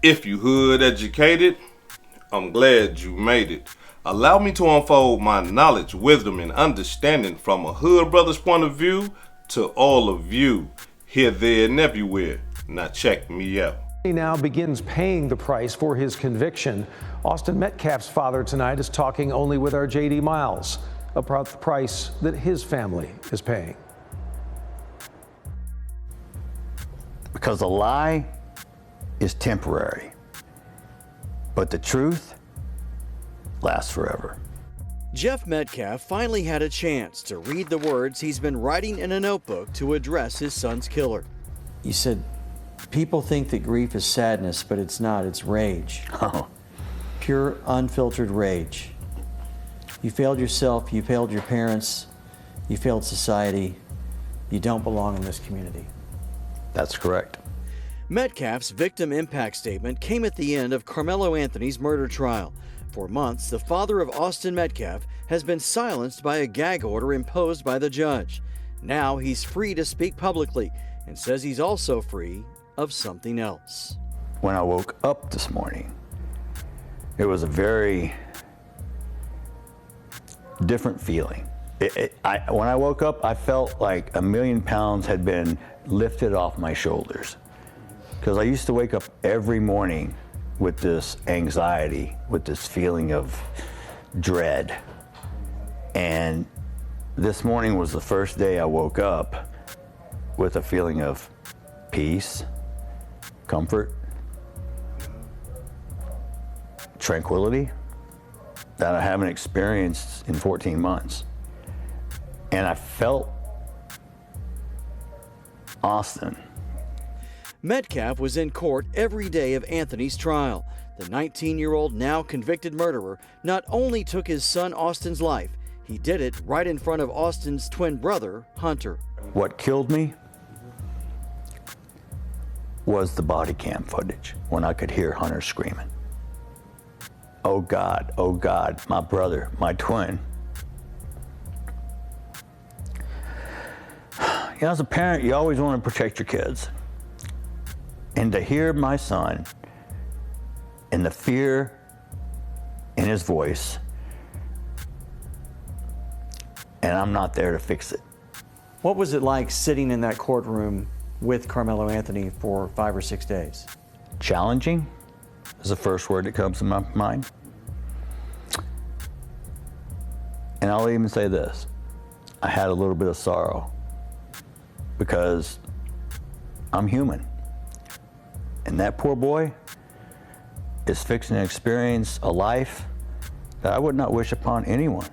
If you hood educated, I'm glad you made it. Allow me to unfold my knowledge, wisdom, and understanding from a hood brother's point of view to all of you, here, there, and everywhere. Now check me out. He now begins paying the price for his conviction. Austin Metcalf's father tonight is talking only with our J.D. Miles about the price that his family is paying. Because a lie is temporary, but the truth lasts forever. Jeff Metcalf finally had a chance to read the words he's been writing in a notebook to address his son's killer. You said, people think that grief is sadness, but it's not, it's rage. Oh. Pure, unfiltered rage. You failed yourself, you failed your parents, you failed society. You don't belong in this community. That's correct. Metcalf's victim impact statement came at the end of Carmelo Anthony's murder trial. For months, the father of Austin Metcalf has been silenced by a gag order imposed by the judge. Now he's free to speak publicly and says he's also free of something else. When I woke up this morning, it was a very different feeling. When I woke up, I felt like 1,000,000 pounds had been lifted off my shoulders. Because I used to wake up every morning with this anxiety, with this feeling of dread. And this morning was the first day I woke up with a feeling of peace, comfort, tranquility that I haven't experienced in 14 months. And I felt Austin. Metcalf was in court every day of Anthony's trial. The 19-year-old now convicted murderer not only took his son Austin's life, he did it right in front of Austin's twin brother, Hunter. What killed me was the body cam footage when I could hear Hunter screaming. Oh God, my brother, my twin. You know, as a parent, you always want to protect your kids. And to hear my son and the fear in his voice, and I'm not there to fix it. What was it like sitting in that courtroom with Carmelo Anthony for 5 or 6 days? Challenging is the first word that comes to my mind. And I'll even say this, I had a little bit of sorrow because I'm human. And that poor boy is fixing to experience a life that I would not wish upon anyone.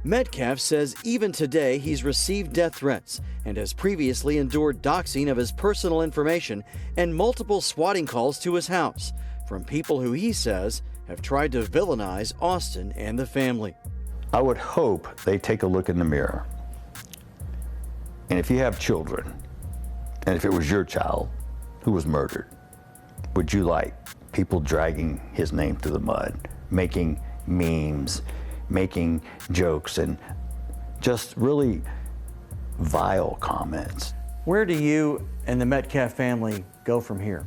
Metcalf says even today he's received death threats and has previously endured doxing of his personal information and multiple swatting calls to his house from people who he says have tried to villainize Austin and the family. I would hope they take a look in the mirror. And if you have children, and if it was your child who was murdered, would you like people dragging his name through the mud, making memes, making jokes, and just really vile comments? Where do you and the Metcalf family go from here?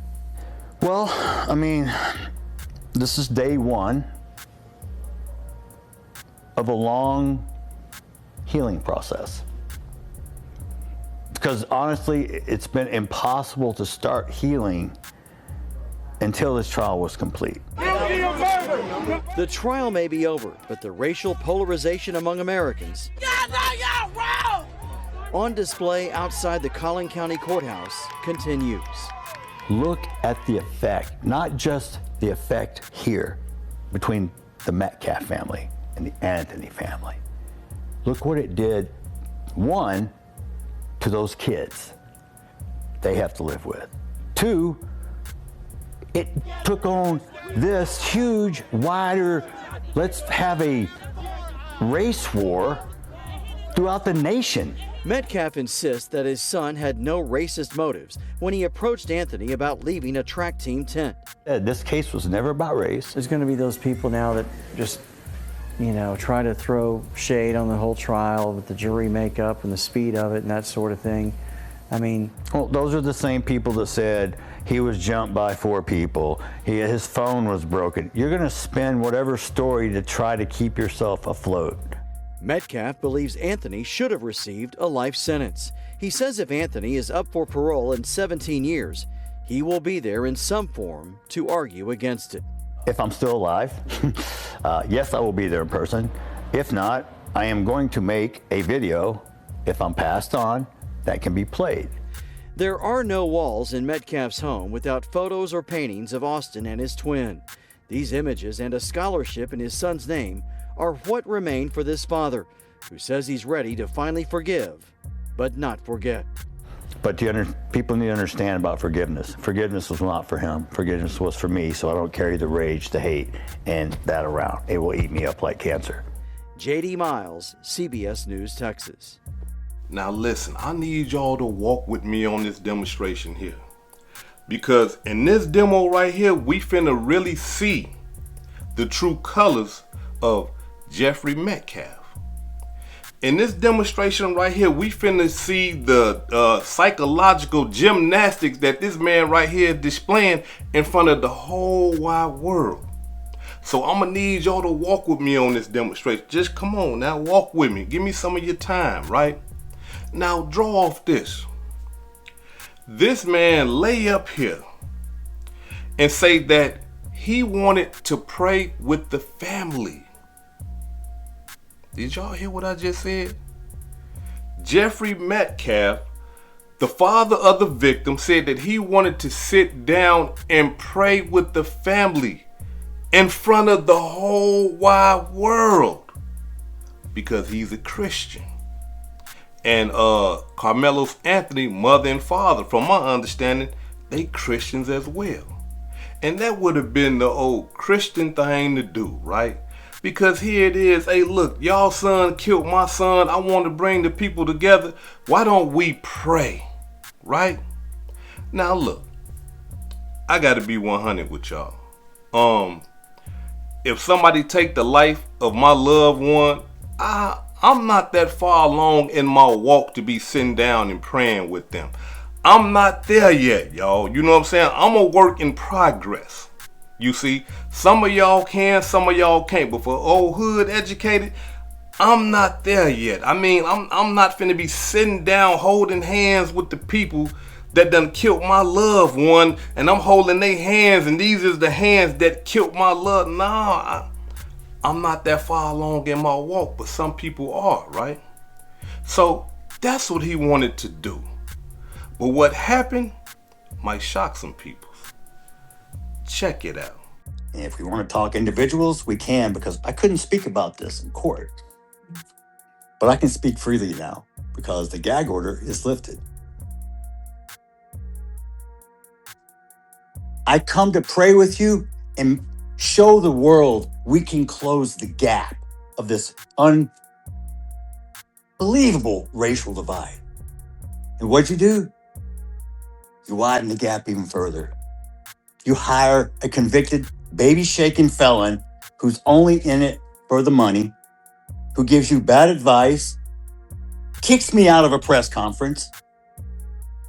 Well, I mean, this is day one of a long healing process. Because honestly, it's been impossible to start healing until this trial was complete. The trial may be over, but the racial polarization among Americans on display outside the Collin County Courthouse continues. Look at the effect, not just the effect here between the Metcalf family and the Anthony family. Look what it did, one, to those kids they have to live with. Two, it took on this huge, wider, let's have a race war throughout the nation. Metcalf insists that his son had no racist motives when he approached Anthony about leaving a track team tent. This case was never about race. There's going to be those people now that just, you know, try to throw shade on the whole trial with the jury makeup and the speed of it and that sort of thing. I mean, well, those are the same people that said he was jumped by 4 people, his phone was broken. You're going to spin whatever story to try to keep yourself afloat. Metcalf believes Anthony should have received a life sentence. He says if Anthony is up for parole in 17 years, he will be there in some form to argue against it. If I'm still alive, yes, I will be there in person. If not, I am going to make a video, if I'm passed on, that can be played. There are no walls in Metcalf's home without photos or paintings of Austin and his twin. These images and a scholarship in his son's name are what remain for this father, who says he's ready to finally forgive, but not forget. But people need to understand about forgiveness. Forgiveness was not for him. Forgiveness was for me, so I don't carry the rage, the hate, and that around. It will eat me up like cancer. J.D. Miles, CBS News, Texas. Now listen, I need y'all to walk with me on this demonstration here. Because in this demo right here, we finna really see the true colors of Jeffrey Metcalf. In this demonstration right here, we finna see the psychological gymnastics that this man right here is displaying in front of the whole wide world. So I'm gonna need y'all to walk with me on this demonstration. Just come on now, walk with me. Give me some of your time, right? Now draw off this. This man lay up here and say that he wanted to pray with the family. Did y'all hear what I just said? Jeffrey Metcalf, the father of the victim, said that he wanted to sit down and pray with the family in front of the whole wide world because he's a Christian. And Carmelo's Anthony, mother and father, from my understanding, they Christians as well. And that would have been the old Christian thing to do, right? Because here it is, hey look, y'all son killed my son, I want to bring the people together. Why don't we pray, right? Now look, I gotta be 100 with y'all. If somebody take the life of my loved one, I'm not that far along in my walk to be sitting down and praying with them. I'm not there yet, y'all. You know what I'm saying? I'm a work in progress. You see, some of y'all can, some of y'all can't. But for old hood educated, I'm not there yet. I mean, I'm not finna be sitting down holding hands with the people that done killed my loved one, and I'm holding their hands, and these is the hands that killed my love. Nah, I'm not that far along in my walk, but some people are, right? So that's what he wanted to do. But what happened might shock some people. Check it out. And if we want to talk individuals, we can, because I couldn't speak about this in court. But I can speak freely now because the gag order is lifted. I come to pray with you and show the world we can close the gap of this unbelievable racial divide. And what'd you do? You widen the gap even further. You hire a convicted, baby-shaking felon who's only in it for the money, who gives you bad advice, kicks me out of a press conference.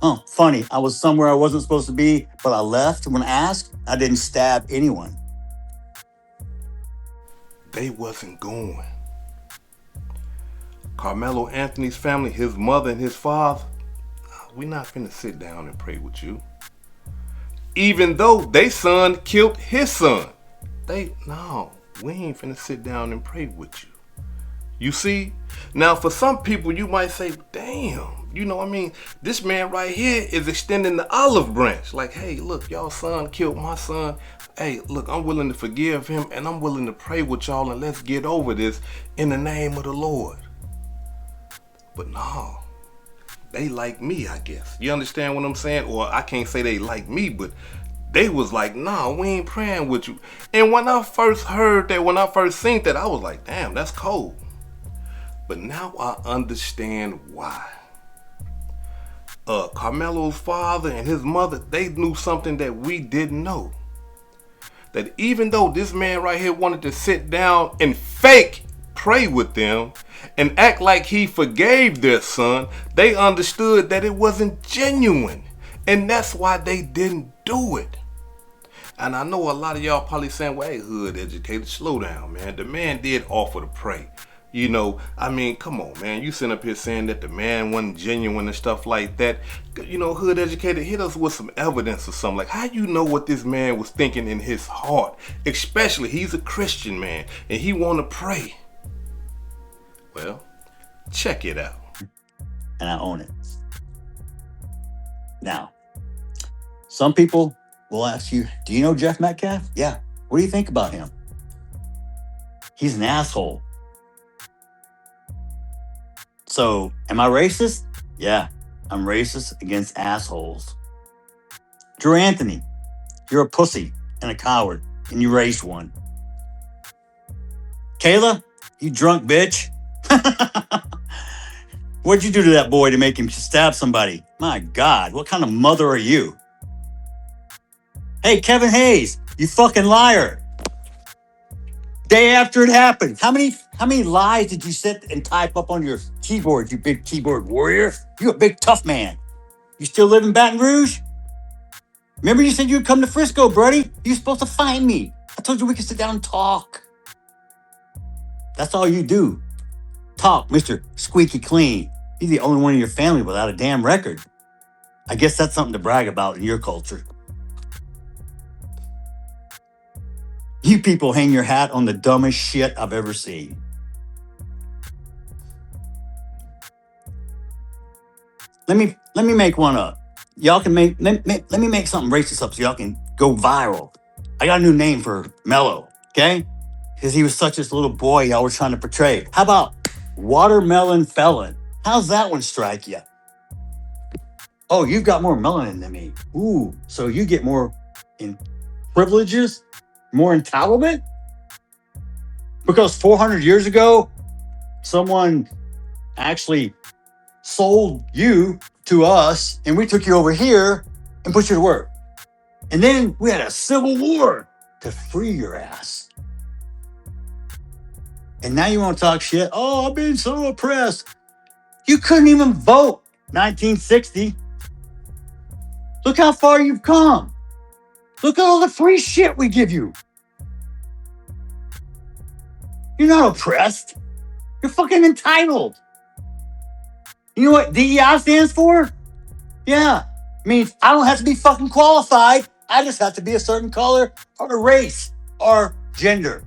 Oh, funny, I was somewhere I wasn't supposed to be, but I left. When asked, I didn't stab anyone. They wasn't going. Carmelo Anthony's family, his mother and his father, we're not finna sit down and pray with you. Even though they son killed his son. No, we ain't finna sit down and pray with you. You see? Now for some people you might say, damn, you know what I mean? This man right here is extending the olive branch. Like, hey, look, y'all son killed my son. Hey, look, I'm willing to forgive him and I'm willing to pray with y'all and let's get over this in the name of the Lord. But no, they like me, I guess. You understand what I'm saying? Or I can't say they like me, but they was like, nah, we ain't praying with you. And when I first heard that, when I first seen that, I was like, damn, that's cold. But now I understand why. Carmelo's father and his mother, they knew something that we didn't know. That even though this man right here wanted to sit down and fake pray with them and act like he forgave their son, they understood that it wasn't genuine. And that's why they didn't do it. And I know a lot of y'all probably saying, well, hey, hood educated, slow down, man. The man did offer to pray. You know, I mean, come on, man. You sitting up here saying that the man wasn't genuine and stuff like that. You know, hood educated, hit us with some evidence or something. Like, how you know what this man was thinking in his heart? Especially, he's a Christian man, and he want to pray. Well, check it out. And I own it. Now, some people will ask you, do you know Jeff Metcalf? Yeah. What do you think about him? He's an asshole. So, am I racist? Yeah, I'm racist against assholes. Drew Anthony, you're a pussy and a coward, and you raised one. Kayla, you drunk bitch. What'd you do to that boy to make him stab somebody? My God, what kind of mother are you? Hey, Kevin Hayes, you fucking liar. Day after it happened. How many lies did you sit and type up on your keyboard, you big keyboard warrior? You a big tough man. You still live in Baton Rouge? Remember you said you'd come to Frisco, buddy? You were supposed to find me. I told you we could sit down and talk. That's all you do. Talk, Mr. Squeaky Clean. You're the only one in your family without a damn record. I guess that's something to brag about in your culture. You people hang your hat on the dumbest shit I've ever seen. Let me make one up. Y'all can let me make something racist up so y'all can go viral. I got a new name for Mello, okay? Because he was such this little boy y'all were trying to portray. How about Watermelon Felon? How's that one strike you? Oh, you've got more melanin than me. Ooh, so you get more in privileges? More entitlement? Because 400 years ago, someone actually sold you to us and we took you over here and put you to work. And then we had a civil war to free your ass. And now you want to talk shit? Oh, I've been so oppressed. You couldn't even vote 1960. Look how far you've come. Look at all the free shit we give you. You're not oppressed. You're fucking entitled. You know what DEI stands for? Yeah. Means I don't have to be fucking qualified. I just have to be a certain color or a race or gender.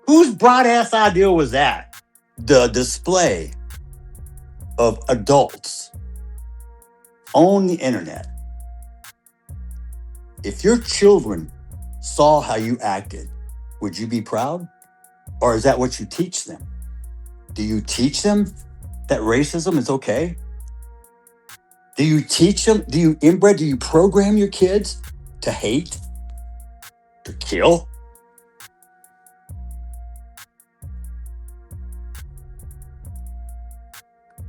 Whose broad ass idea was that? The display of adults on the internet. If your children saw how you acted, would you be proud? Or is that what you teach them? Do you teach them that racism is okay? Do you teach them, do you program your kids to hate, to kill?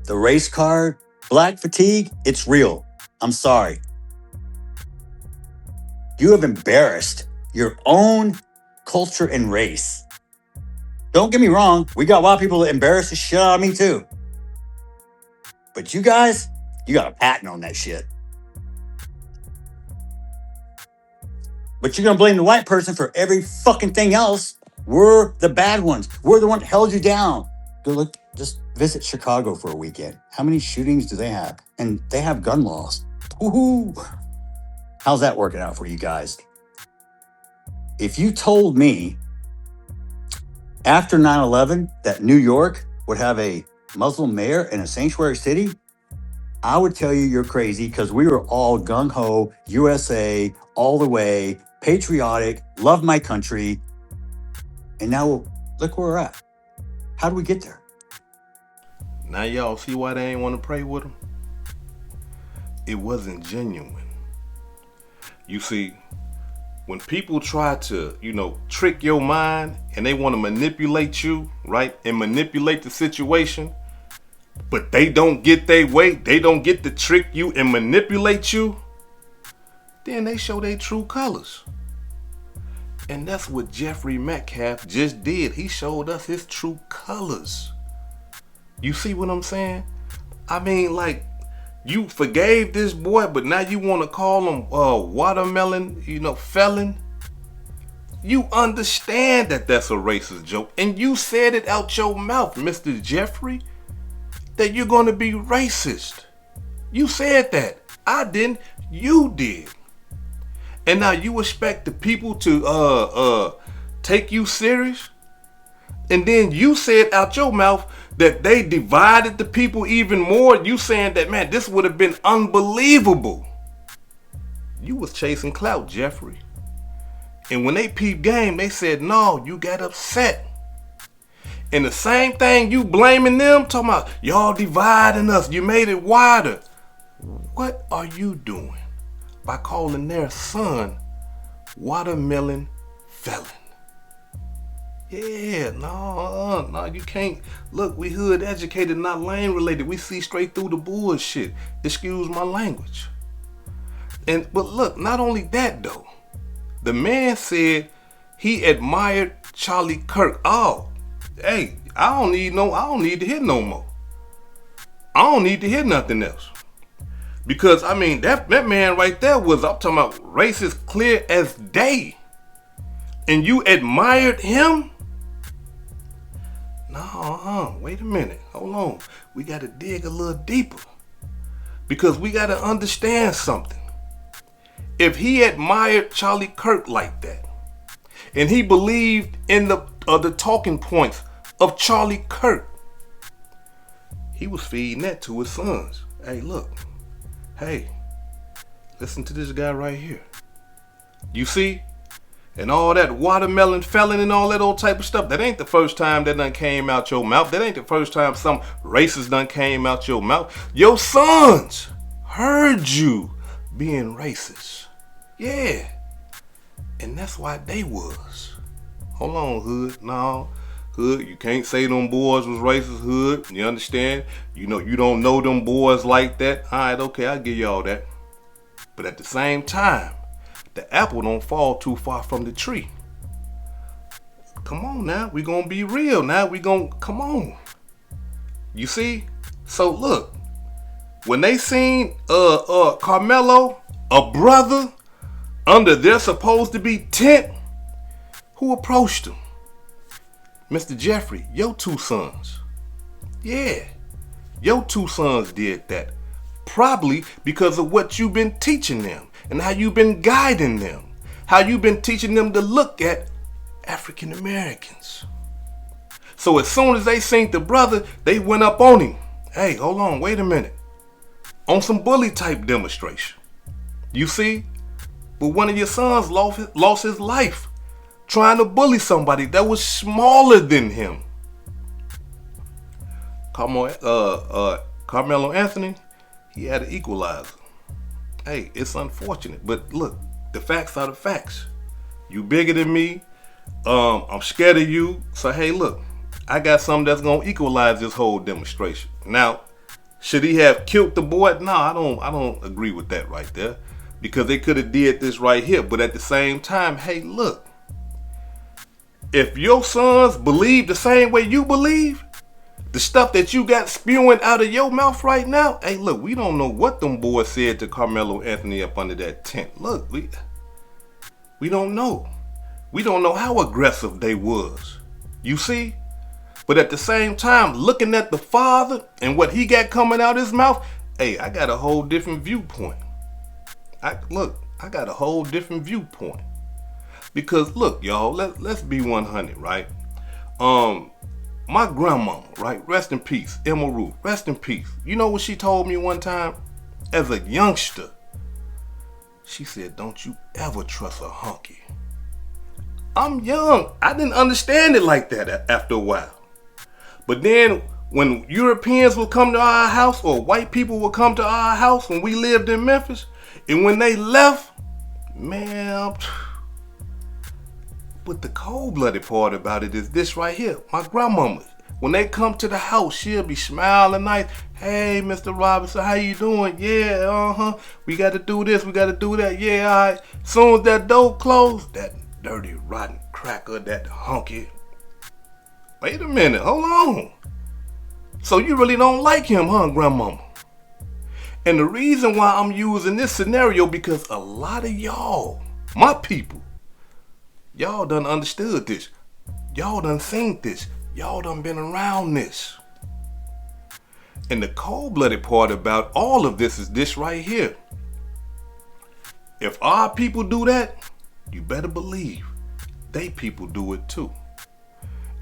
The race card, black fatigue, it's real. I'm sorry. You have embarrassed your own culture and race. Don't get me wrong, we got a lot of people that embarrass the shit out of me too. But you guys, you got a patent on that shit. But you're gonna blame the white person for every fucking thing else. We're the bad ones. We're the one that held you down. Go look, just visit Chicago for a weekend. How many shootings do they have? And they have gun laws. Woohoo! How's that working out for you guys? If you told me after 9/11 that New York would have a Muslim mayor in a sanctuary city, I would tell you you're crazy because we were all gung-ho, USA, all the way, patriotic, love my country. And now look where we're at. How do we get there? Now y'all see why they ain't want to pray with him? It wasn't genuine. You see, when people try to, trick your mind and they want to manipulate you, right? And manipulate the situation, but they don't get their way, they don't get to trick you and manipulate you, then they show their true colors. And that's what Jeffrey Metcalf just did. He showed us his true colors. You see what I'm saying? I mean, like, You forgave this boy, but now you want to call him watermelon, felon? You understand that that's a racist joke. And you said it out your mouth, Mr. Jeffrey, that you're going to be racist. You said that. I didn't. You did. And now you expect the people to take you serious? And then you said out your mouth that they divided the people even more. You saying that, man, this would have been unbelievable. You was chasing clout, Jeffrey. And when they peeped game, they said, no, you got upset. And the same thing you blaming them, talking about, y'all dividing us, you made it wider. What are you doing by calling their son watermelon felon? Yeah, no, you can't. Look, we hood educated, not lane related. We see straight through the bullshit. Excuse my language. But look, not only that though. The man said he admired Charlie Kirk. Oh, hey, I don't need to hear no more. I don't need to hear nothing else. Because, I mean, that man right there was, I'm talking about racist clear as day. And you admired him? No, wait a minute. Hold on. We got to dig a little deeper. Because we got to understand something. If he admired Charlie Kirk like that, and he believed in the talking points of Charlie Kirk, he was feeding that to his sons. Hey, look. Hey, listen to this guy right here. You see? And all that watermelon felon and all that old type of stuff, that ain't the first time that done came out your mouth. That ain't the first time some racist done came out your mouth. Your sons heard you being racist. Yeah. And that's why they was. Hold on, Hood. No. Hood, you can't say them boys was racist, Hood. You understand? You don't know them boys like that. All right, okay, I'll give you all that. But at the same time, the apple don't fall too far from the tree. Come on now, we gonna be real now. Come on. You see? So look, when they seen Carmelo, a brother, under their supposed to be tent, who approached him? Mr. Jeffrey, your two sons. Yeah, your two sons did that. Probably because of what you've been teaching them and how you've been guiding them. How you've been teaching them to look at African Americans. So as soon as they seen the brother, they went up on him. Hey, hold on, wait a minute. On some bully type demonstration. You see? But one of your sons lost his life trying to bully somebody that was smaller than him. Carmelo Anthony, he had an equalizer. Hey, it's unfortunate, but look, the facts are the facts. You bigger than me. I'm scared of you. So hey, look, I got something that's gonna equalize this whole demonstration. Now, should he have killed the boy? No, I don't agree with that right there. Because they could have did this right here. But at the same time, hey, look. If your sons believe the same way you believe, the stuff that you got spewing out of your mouth right now, hey, look, we don't know what them boys said to Carmelo Anthony up under that tent. Look, we don't know. We don't know how aggressive they was. You see? But at the same time, looking at the father and what he got coming out his mouth, hey, I got a whole different viewpoint. I got a whole different viewpoint. Because look, y'all, let's be 100, right? My grandmama, right? Rest in peace. Emma Ruth, rest in peace. You know what she told me one time? As a youngster, she said, don't you ever trust a honky. I'm young. I didn't understand it like that after a while. But then when Europeans would come to our house or white people would come to our house when we lived in Memphis, and when they left, man, but the cold-blooded part about it is this right here. My grandmama, when they come to the house, she'll be smiling nice. Hey, Mr. Robinson, how you doing? Yeah, we got to do this, we got to do that. Yeah, all right. Soon as that door closed, that dirty, rotten cracker, that honky. Wait a minute, hold on. So you really don't like him, huh, grandmama? And the reason why I'm using this scenario, because a lot of y'all, my people, y'all done understood this. Y'all done seen this. Y'all done been around this. And the cold-blooded part about all of this is this right here. If our people do that, you better believe they people do it too.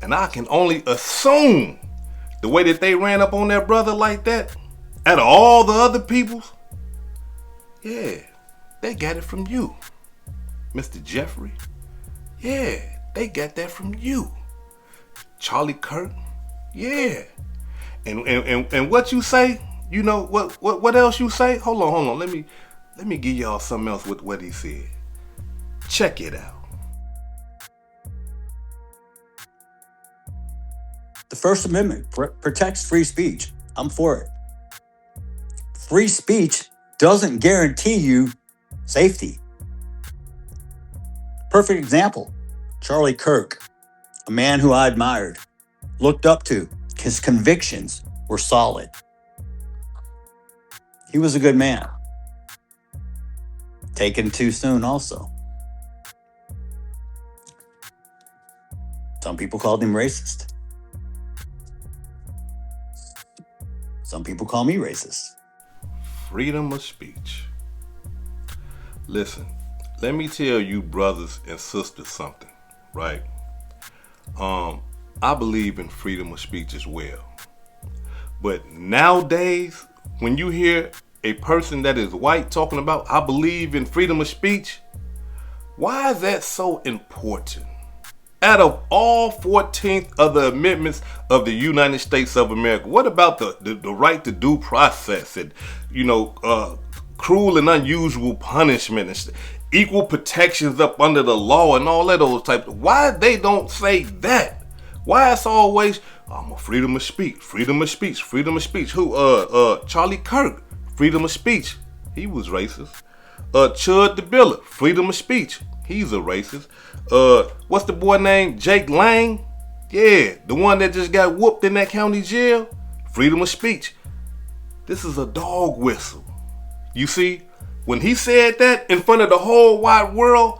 And I can only assume the way that they ran up on their brother like that, out of all the other peoples, yeah, they got it from you, Mr. Jeffrey. Yeah, they got that from you. Charlie Kirk, yeah. And what you say, you know, what else you say? Hold on. Let me give y'all something else with what he said. Check it out. The First Amendment protects free speech. I'm for it. Free speech doesn't guarantee you safety. Perfect example, Charlie Kirk, a man who I admired, looked up to. His convictions were solid. He was a good man. Taken too soon also. Some people called him racist. Some people call me racist. Freedom of speech. Listen, let me tell you brothers and sisters something, right? I believe in freedom of speech as well. But nowadays, when you hear a person that is white talking about, I believe in freedom of speech, why is that so important? Out of all 14th of the amendments of the United States of America, what about the right to due process and, cruel and unusual punishment and equal protections up under the law and all that those types? Why they don't say that? Why it's always, I'm a freedom of speech, freedom of speech, freedom of speech. Who? Charlie Kirk, freedom of speech. He was racist. Chud the Biller, freedom of speech. He's a racist. What's the boy named? Jake Lang? Yeah, the one that just got whooped in that county jail. Freedom of speech. This is a dog whistle. You see, when he said that in front of the whole wide world,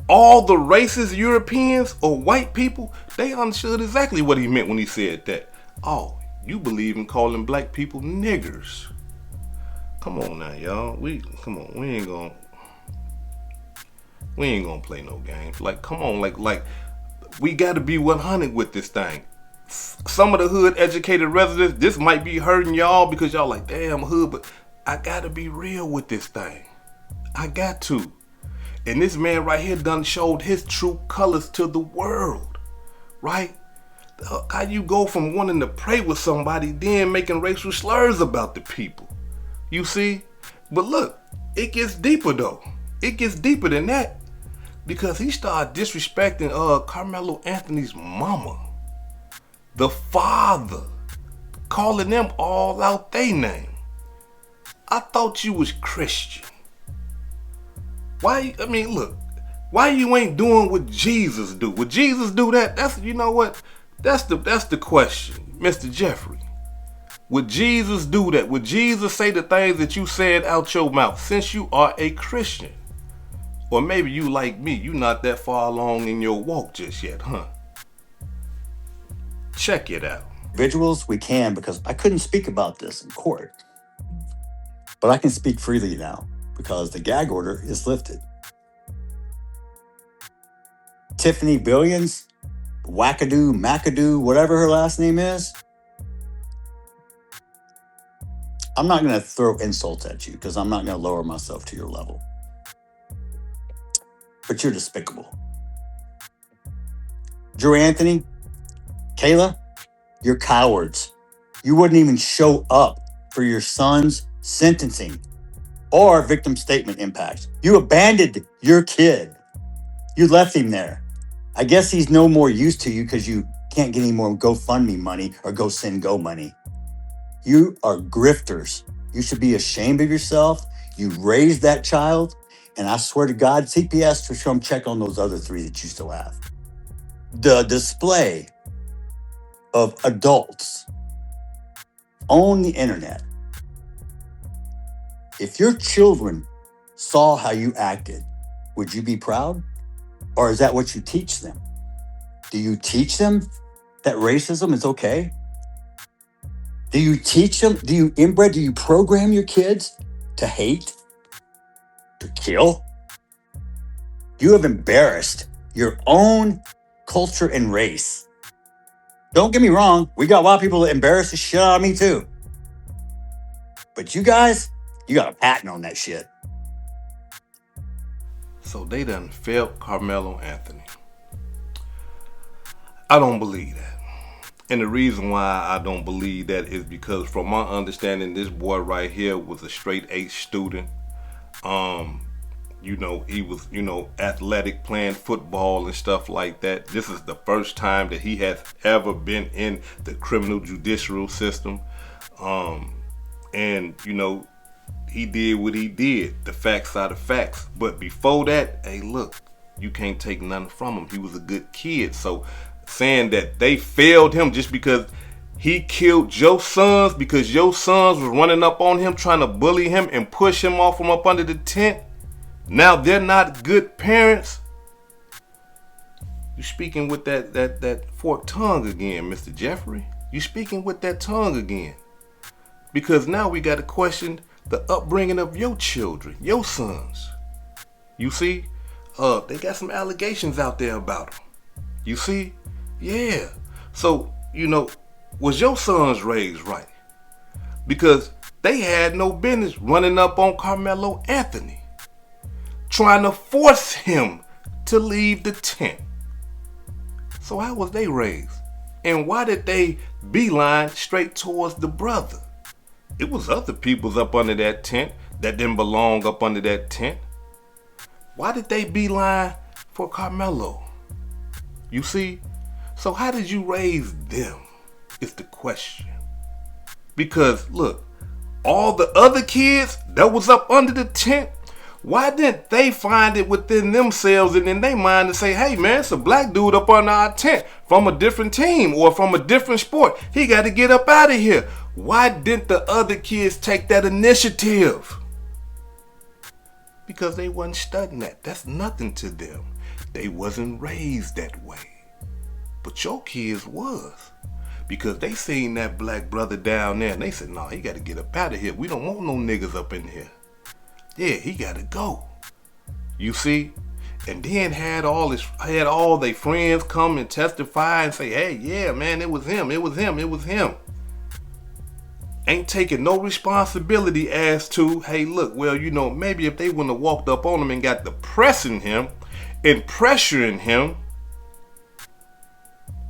all the racist Europeans or white people, they understood exactly what he meant when he said that. Oh, you believe in calling black people niggers. Come on now, y'all. We ain't gonna play no games. Like, come on, like we gotta be 100 with this thing. Some of the hood educated residents, this might be hurting y'all because y'all like, damn hood, but I gotta be real with this thing. I got to. And this man right here done showed his true colors to the world, right? How you go from wanting to pray with somebody, then making racial slurs about the people? You see? But look, it gets deeper though. It gets deeper than that. Because he started disrespecting Carmelo Anthony's mama, the father, calling them all out they name. I thought you was Christian. Why you ain't doing what Jesus do? Would Jesus do that? That's the question, Mr. Jeffrey. Would Jesus do that? Would Jesus say the things that you said out your mouth since you are a Christian? Or maybe you like me, you not that far along in your walk just yet, huh? Check it out. Individuals, we can, because I couldn't speak about this in court. But I can speak freely now because the gag order is lifted. Tiffany Billions, Wackadoo, McAdoo, whatever her last name is, I'm not going to throw insults at you because I'm not going to lower myself to your level. But you're despicable. Drew Anthony, Kayla, you're cowards. You wouldn't even show up for your son's sentencing or victim statement impact. You abandoned your kid. You left him there. I guess he's no more use to you because you can't get any more GoFundMe money or GoSendGo money. You are grifters. You should be ashamed of yourself. You raised that child. And I swear to God, CPS to come check on those other 3 that you still have. The display of adults on the internet If your children saw how you acted, would you be proud? Or is that what you teach them? Do you teach them that racism is okay? Do you teach them, do you program your kids to hate, to kill? You have embarrassed your own culture and race. Don't get me wrong, we got a lot of people that embarrass the shit out of me too. But you guys, you got a patent on that shit. So they done failed Carmelo Anthony. I don't believe that. And the reason why I don't believe that is because from my understanding, this boy right here was a straight A student. He was, athletic, playing football and stuff like that. This is the first time that he has ever been in the criminal judicial system. He did what he did. The facts are the facts. But before that, hey, look, you can't take nothing from him. He was a good kid. So saying that they failed him just because he killed your sons, because your sons was running up on him, trying to bully him and push him off from up under the tent. Now they're not good parents. You speaking with that forked tongue again, Mr. Jeffrey. You speaking with that tongue again. Because now we got to question the upbringing of your children, your sons. You see, they got some allegations out there about them. You see? Yeah. So, was your sons raised right? Because they had no business running up on Carmelo Anthony, trying to force him to leave the tent. So how was they raised? And why did they beeline straight towards the brother? It was other peoples up under that tent that didn't belong up under that tent. Why did they beeline for Carmelo? You see? So how did you raise them is the question. Because look, all the other kids that was up under the tent, why didn't they find it within themselves and in their mind to say, hey man, it's a black dude up under our tent from a different team or from a different sport. He got to get up out of here. Why didn't the other kids take that initiative? Because they wasn't studying that. That's nothing to them. They wasn't raised that way. But your kids was. Because they seen that black brother down there and they said, no, he got to get up out of here. We don't want no niggas up in here. Yeah, he got to go. You see? And then had all their friends come and testify and say, hey, yeah, man, it was him. Ain't taking no responsibility as to, hey, look, well, maybe if they wouldn't have walked up on him and got the pressing him and pressuring him,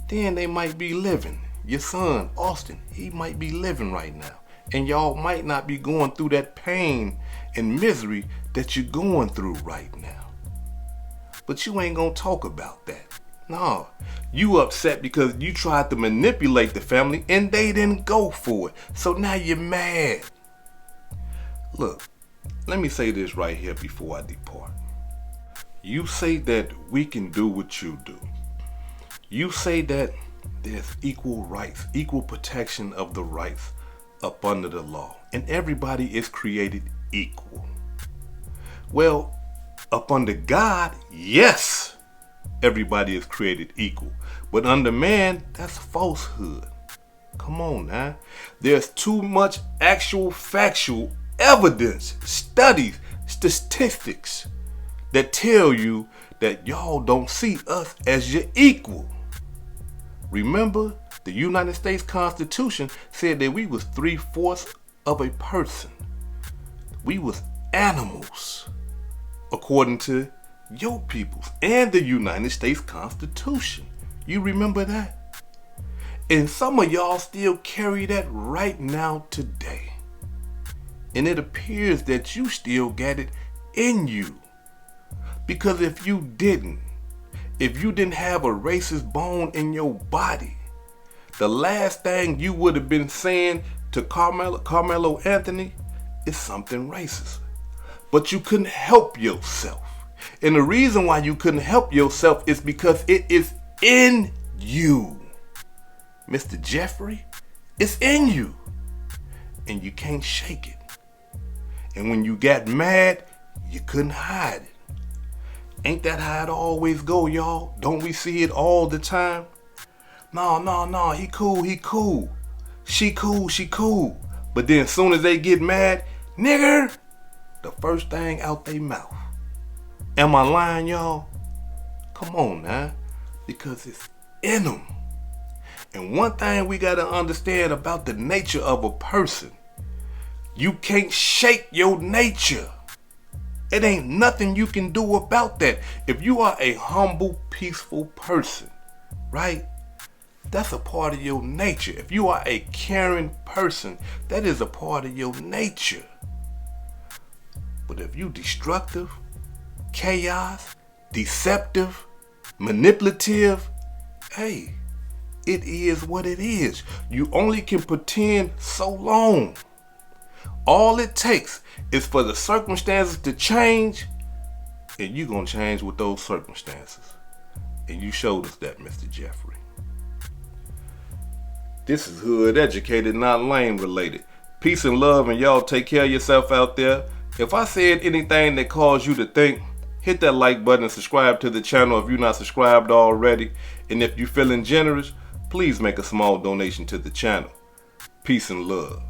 then they might be living. Your son, Austin, he might be living right now. And y'all might not be going through that pain and misery that you're going through right now. But you ain't gonna talk about that. No, you upset because you tried to manipulate the family and they didn't go for it. So now you're mad. Look, let me say this right here before I depart. You say that we can do what you do. You say that there's equal rights, equal protection of the rights up under the law. And everybody is created equal. Well, up under God, yes, everybody is created equal. But under man, that's falsehood. Come on now. There's too much actual factual evidence, studies, statistics that tell you that y'all don't see us as your equal. Remember, the United States Constitution said that we was 3/4 of a person. We was animals, according to your peoples and the United States Constitution. You remember that? And some of y'all still carry that right now today. And it appears that you still got it in you. Because if you didn't have a racist bone in your body, the last thing you would have been saying to Carmelo Anthony is something racist. But you couldn't help yourself. And the reason why you couldn't help yourself is because it is in you. Mr. Jeffrey, it's in you. And you can't shake it. And when you got mad, you couldn't hide it. Ain't that how it always go, y'all? Don't we see it all the time? No, he cool. She cool. But then as soon as they get mad, nigger, the first thing out they mouth. Am I lying, y'all? Come on now, because it's in them. And one thing we gotta understand about the nature of a person, you can't shake your nature. It ain't nothing you can do about that. If you are a humble, peaceful person, right? That's a part of your nature. If you are a caring person, that is a part of your nature. But if you destructive, chaos, deceptive, manipulative, hey, it is what it is. You only can pretend so long. All it takes is for the circumstances to change, and you're going to change with those circumstances. And you showed us that, Mr. Jeffrey. This is Hood Educated, not Lane Related. Peace and love, and y'all take care of yourself out there. If I said anything that caused you to think, hit that like button and subscribe to the channel if you're not subscribed already. And if you're feeling generous, please make a small donation to the channel. Peace and love.